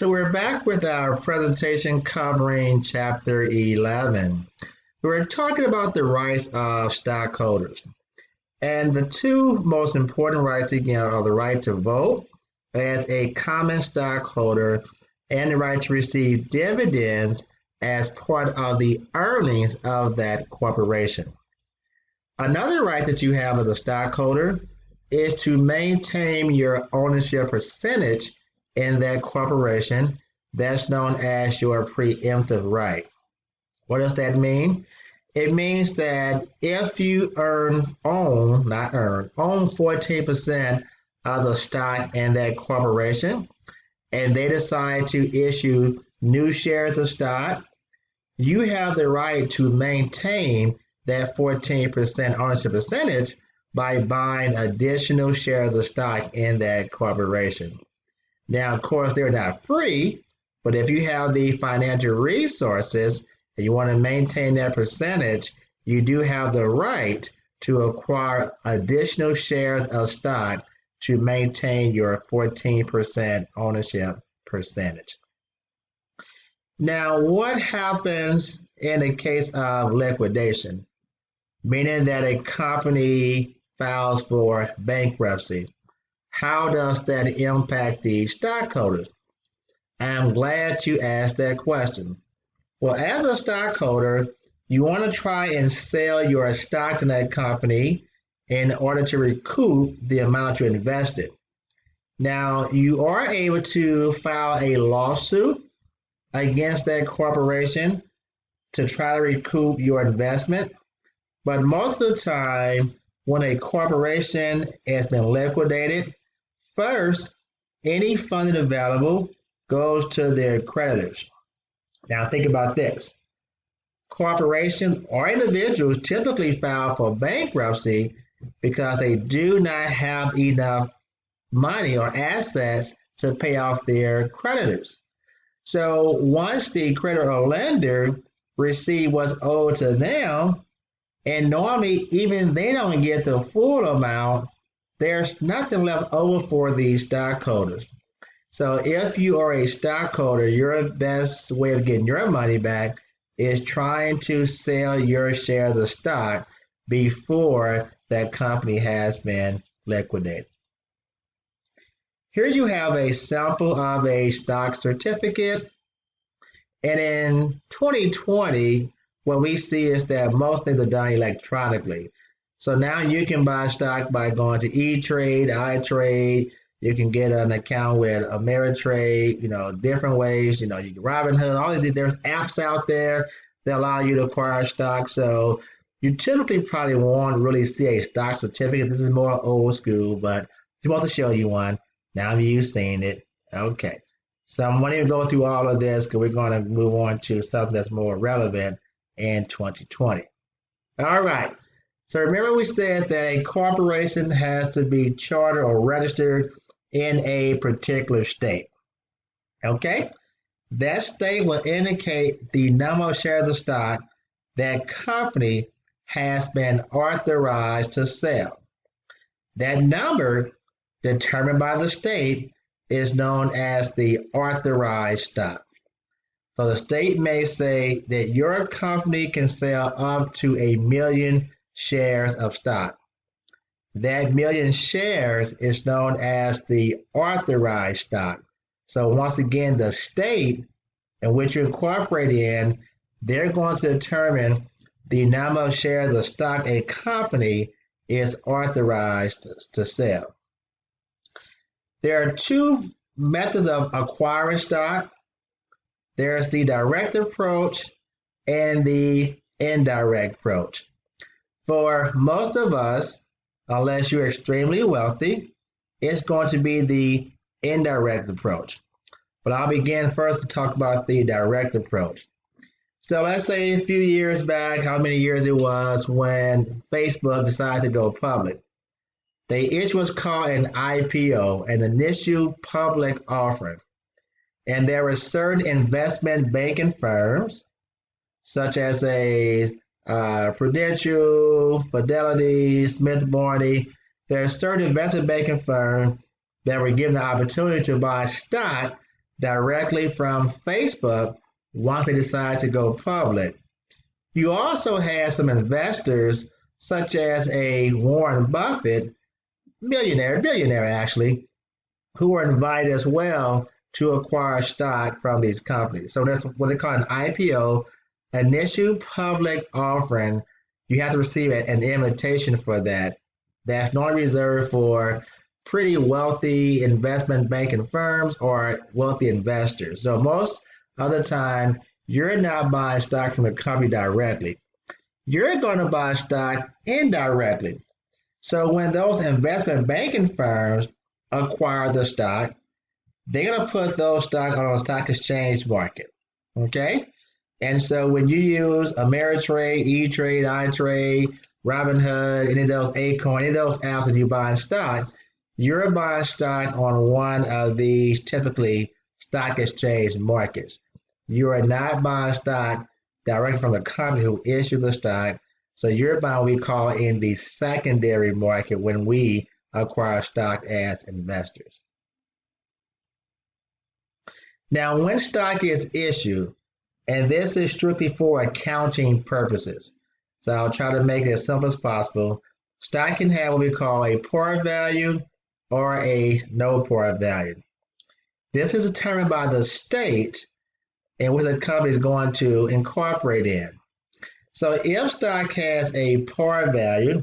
So we're back with our presentation covering Chapter 11. We're talking about the rights of stockholders. And the two most important rights again are the right to vote as a common stockholder and the right to receive dividends as part of the earnings of that corporation. Another right that you have as a stockholder is to maintain your ownership percentage in that corporation. That's known as your preemptive right. What does that mean? It means that if you own 14% of the stock in that corporation and they decide to issue new shares of stock, you have the right to maintain that 14% ownership percentage by buying additional shares of stock in that corporation. Now, of course, they're not free, but if you have the financial resources and you want to maintain that percentage, you do have the right to acquire additional shares of stock to maintain your 14% ownership percentage. Now, what happens in the case of liquidation? Meaning that a company files for bankruptcy. How does that impact the stockholders? I'm glad you asked that question. Well, as a stockholder, you want to try and sell your stocks in that company in order to recoup the amount you invested. Now, you are able to file a lawsuit against that corporation to try to recoup your investment. But most of the time, when a corporation has been liquidated, first, any funding available goes to their creditors. Now, think about this. Corporations or individuals typically file for bankruptcy because they do not have enough money or assets to pay off their creditors. So once the creditor or lender receive what's owed to them, and normally even they don't get the full amount, there's nothing left over for the stockholders. So if you are a stockholder, your best way of getting your money back is trying to sell your shares of stock before that company has been liquidated. Here you have a sample of a stock certificate. And in 2020, what we see is that most things are done electronically. So now you can buy stock by going to E-Trade, iTrade. You can get an account with Ameritrade, different ways. You can Robinhood, all of these. There's apps out there that allow you to acquire stock. So you typically probably won't really see a stock certificate. This is more old school, but I just want to show you one. Now you've seen it. Okay. So I'm going to go through all of this because we're going to move on to something that's more relevant in 2020. All right. So remember we said that a corporation has to be chartered or registered in a particular state. Okay? That state will indicate the number of shares of stock that company has been authorized to sell. That number, determined by the state, is known as the authorized stock. So the state may say that your company can sell up to 1 million shares of stock. That million shares is known as the authorized stock. So once again, the state in which you incorporate in, they're going to determine the number of shares of stock a company is authorized to sell. There are two methods of acquiring stock. There's the direct approach and the indirect approach. For most of us, unless you're extremely wealthy, it's going to be the indirect approach. But I'll begin first to talk about the direct approach. So let's say a few years back, how many years it was when Facebook decided to go public. They issued what's called an IPO, an initial public offering. And there were certain investment banking firms, such as Prudential, Fidelity, Smith Barney. There are certain investment banking firms that were given the opportunity to buy stock directly from Facebook once they decide to go public. You also have some investors, such as a Warren Buffett, billionaire actually, who are invited as well to acquire stock from these companies. So that's what they call an IPO, initial public offering. You have to receive an invitation for that. That's normally reserved for pretty wealthy investment banking firms or wealthy investors. So most of the time, you're not buying stock from a company directly. You're going to buy stock indirectly. So when those investment banking firms acquire the stock, they're going to put those stocks on a stock exchange market. Okay? And so when you use Ameritrade, E-Trade, iTrade, Robinhood, any of those Acorn, any of those apps that you buy in stock, you're buying stock on one of these typically stock exchange markets. You are not buying stock directly from the company who issued the stock. So you're buying what we call in the secondary market when we acquire stock as investors. Now, when stock is issued, and this is strictly for accounting purposes, so I'll try to make it as simple as possible. Stock can have what we call a par value or a no par value. This is determined by the state in which the company is going to incorporate in. So if stock has a par value,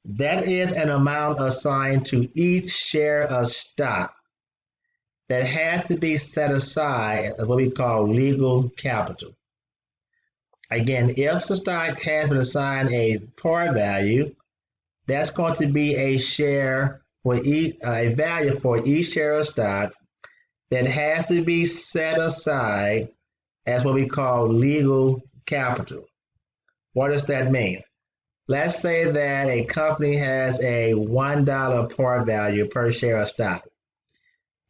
that is an amount assigned to each share of stock that has to be set aside as what we call legal capital. Again, if the stock has been assigned a par value, that's going to be a value for each share of stock that has to be set aside as what we call legal capital. What does that mean? Let's say that a company has a $1 par value per share of stock,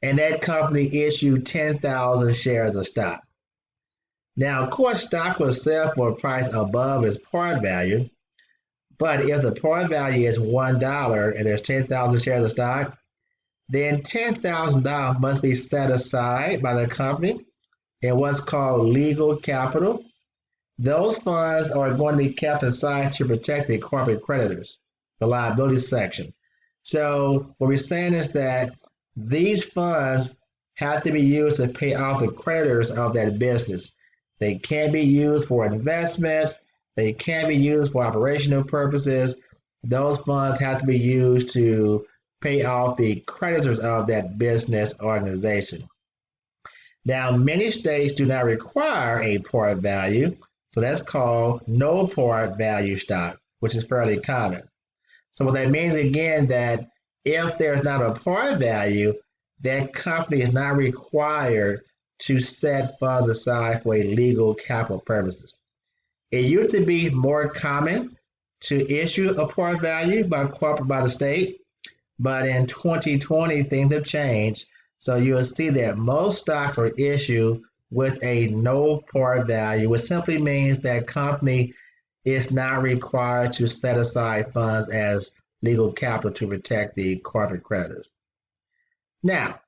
and that company issued 10,000 shares of stock. Now, of course, stock will sell for a price above its par value, but if the par value is $1 and there's 10,000 shares of stock, then $10,000 must be set aside by the company in what's called legal capital. Those funds are going to be kept aside to protect the corporate creditors, the liability section. So what we're saying is that these funds have to be used to pay off the creditors of that business. They can't be used for investments. They can't be used for operational purposes. Those funds have to be used to pay off the creditors of that business organization. Now, many states do not require a par value, so that's called no par value stock, which is fairly common. So what that means again that if there's not a par value, that company is not required to set funds aside for legal capital purposes. It used to be more common to issue a par value by the state, but in 2020 things have changed. So you'll see that most stocks are issued with a no par value, which simply means that company is not required to set aside funds as legal capital to protect the corporate creditors. Now,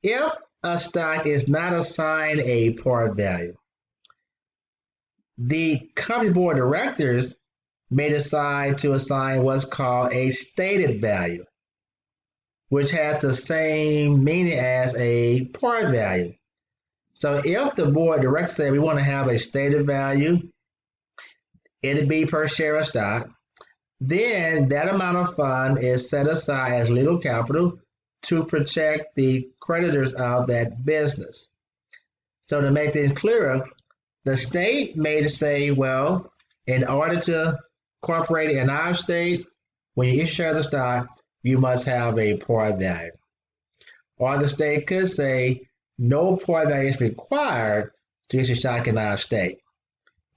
if a stock is not assigned a par value, the company board of directors may decide to assign what's called a stated value, which has the same meaning as a par value. So if the board of directors say we want to have a stated value, it'd be per share of stock, then that amount of fund is set aside as legal capital to protect the creditors of that business. So to make things clearer, the state may say, well, in order to incorporate in our state, when you issue shares of stock, you must have a par value. Or the state could say, no par value is required to issue stock in our state.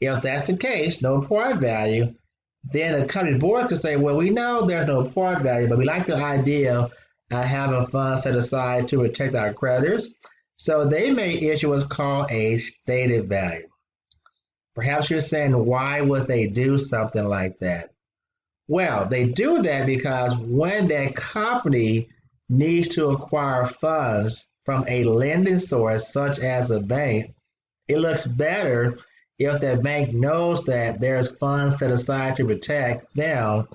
If that's the case, no par value, then the company board could say, well, we know there's no par value, but we like the idea of having funds set aside to protect our creditors. So they may issue what's called a stated value. Perhaps you're saying, why would they do something like that? Well, they do that because when that company needs to acquire funds from a lending source such as a bank, it looks better if that bank knows that there's funds set aside to protect them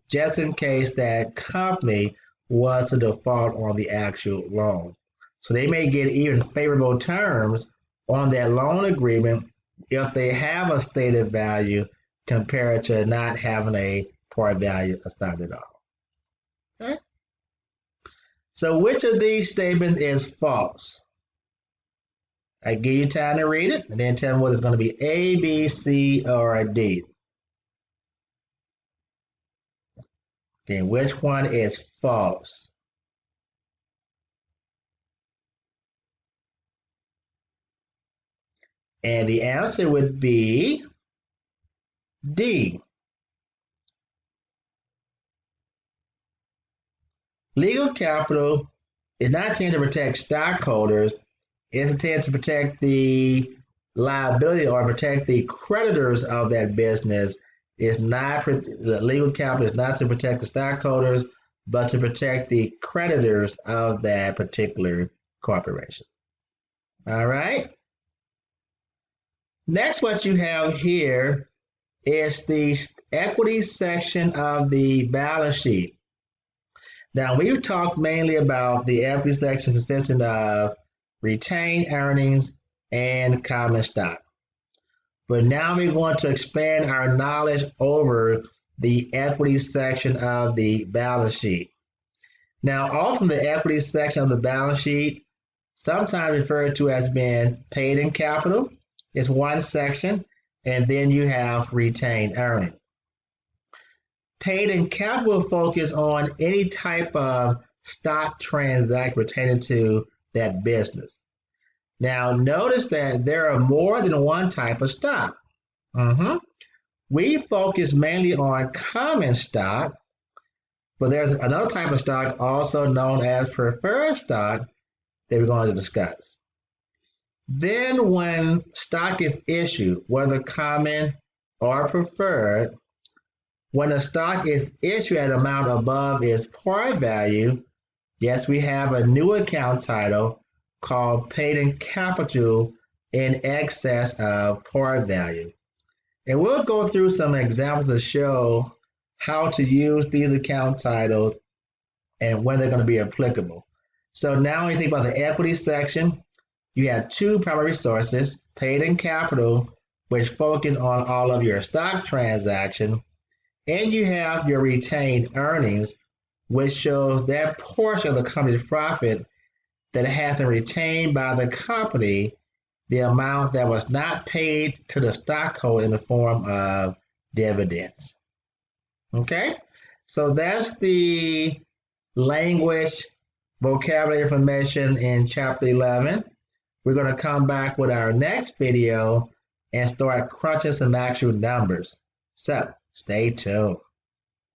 just in case that company was to default on the actual loan. So they may get even favorable terms on that loan agreement if they have a stated value compared to not having a par value assigned at all. Okay? So which of these statements is false? I give you time to read it and then tell me whether it's going to be A, B, C, or D. Okay, which one is false? And the answer would be D. Legal capital is not intended to protect stockholders. It's intended to protect the liability or protect the creditors of that business. It's not the legal capital is not to protect the stockholders, but to protect the creditors of that particular corporation. All right. Next, what you have here is the equity section of the balance sheet. Now, we've talked mainly about the equity section consisting of retained earnings and common stock. But now we're going to expand our knowledge over the equity section of the balance sheet. Now, often the equity section of the balance sheet, sometimes referred to as being paid in capital, is one section, and then you have retained earnings. Paid in capital focus on any type of stock transaction pertaining to that business. Now, notice that there are more than one type of stock. We focus mainly on common stock, but there's another type of stock also known as preferred stock that we're going to discuss. Then when stock is issued, whether common or preferred, when a stock is issued at an amount above its par value, yes, we have a new account title called paid in capital in excess of par value. And we'll go through some examples to show how to use these account titles and when they're going to be applicable. So now when you think about the equity section, you have two primary sources, paid in capital, which focus on all of your stock transaction, and you have your retained earnings, which shows that portion of the company's profit that has been retained by the company, the amount that was not paid to the stockholder in the form of dividends. Okay, so that's the language vocabulary information in chapter 11. We're going to come back with our next video and start crunching some actual numbers. So stay tuned.